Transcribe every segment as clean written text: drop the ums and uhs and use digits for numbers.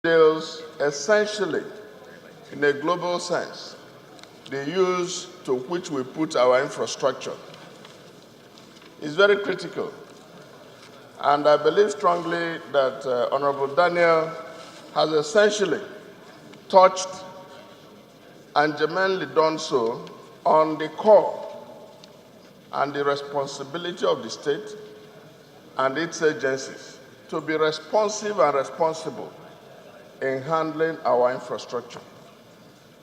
deals essentially, in a global sense, the use to which we put our infrastructure is very critical. And I believe strongly that Honorable Daniel has essentially touched and genuinely done so on the core and the responsibility of the state and its agencies to be responsive and responsible in handling our infrastructure.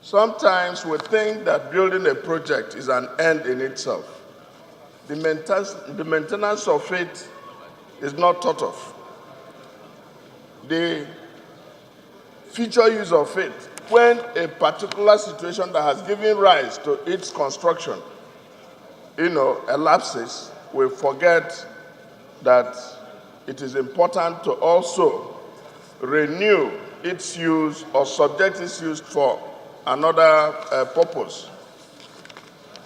Sometimes we think that building a project is an end in itself. The maintenance of it is not thought of. The future use of it, when a particular situation that has given rise to its construction, elapses, we forget that it is important to also renew its use or subject its use for another purpose.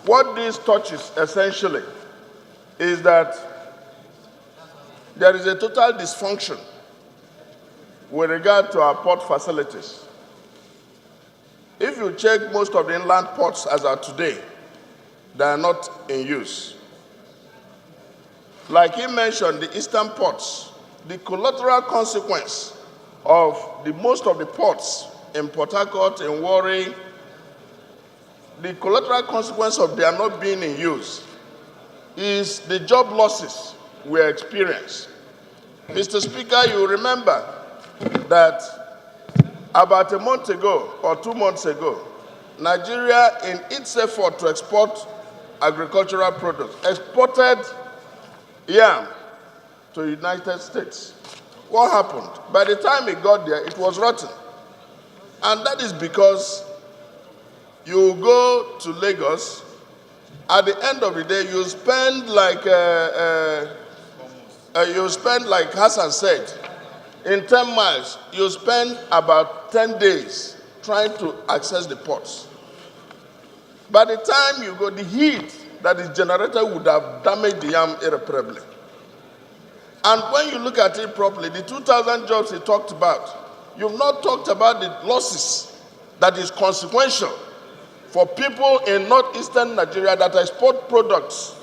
What this touches essentially is that there is a total dysfunction with regard to our port facilities. If you check most of the inland ports as are today, they are not in use. Like he mentioned, the eastern ports, the collateral consequence of most of the ports in Port Harcourt, in Warri, the collateral consequence of their not being in use is the job losses we experience. Mr. Speaker, you remember that about a month ago or 2 months ago, Nigeria, in its effort to export agricultural products, exported yam to the United States. What happened? By the time it got there, it was rotten. And that is because you go to Lagos, at the end of the day, you spend like Hassan said, in 10 miles, you spend about 10 days trying to access the ports. By the time you go, the heat that is generated would have damaged the yam irreparably. And when you look at it properly, the 2,000 jobs he talked about, you've not talked about the losses that is consequential for people in northeastern Nigeria that export products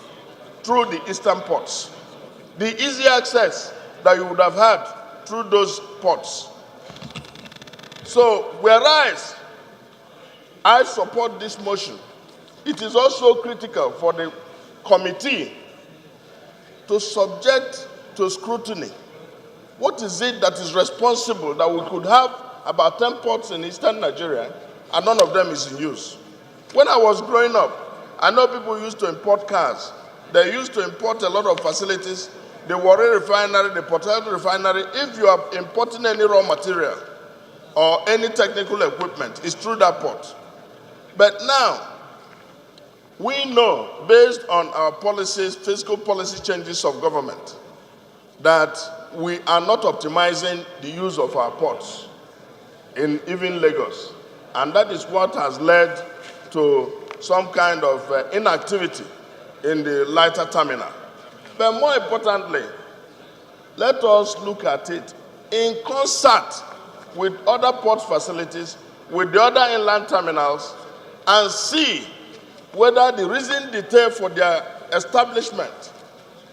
through the eastern ports. The easy access that you would have had through those ports. So, whereas I support this motion, it is also critical for the committee to subject to scrutiny. What is it that is responsible that we could have about 10 ports in eastern Nigeria and none of them is in use? When I was growing up, I know people used to import cars. They used to import a lot of facilities. The Warri refinery, the Port Harcourt refinery, if you are importing any raw material or any technical equipment, it's through that port. But now, we know, based on our policies, fiscal policy changes of government, that we are not optimizing the use of our ports in even Lagos. And that is what has led to some kind of inactivity in the lighter terminal. But more importantly, let us look at it in concert with other port facilities, with the other inland terminals, and see whether the reason detailed for their establishment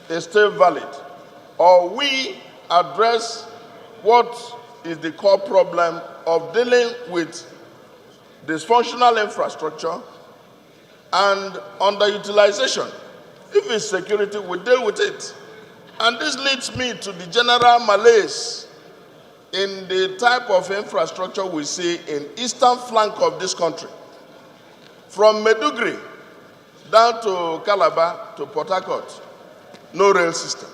is still valid, or we address what is the core problem of dealing with dysfunctional infrastructure and underutilization. If it's security, we deal with it. And this leads me to the general malaise in the type of infrastructure we see in eastern flank of this country. From Maiduguri down to Calabar to Port Harcourt, no rail system.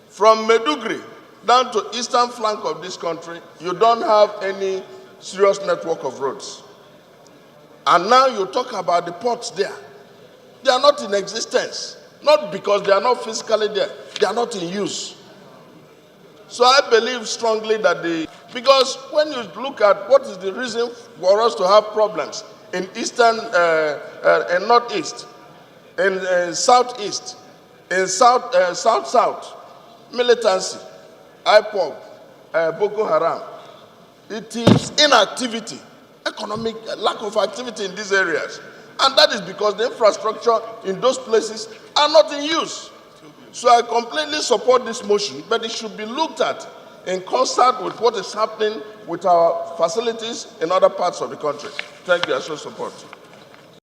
From Maiduguri down to eastern flank of this country, you don't have any serious network of roads. And now you talk about the ports there. They are not in existence, not because they are not physically there, they are not in use. So I believe strongly that because when you look at what is the reason for us to have problems in eastern and northeast, in southeast, in south, militancy, IPOB, Boko Haram, It is inactivity, economic lack of activity in these areas. And that is because the infrastructure in those places are not in use. So I completely support this motion, but it should be looked at in concert with what is happening with our facilities in other parts of the country. Thank you. I show support.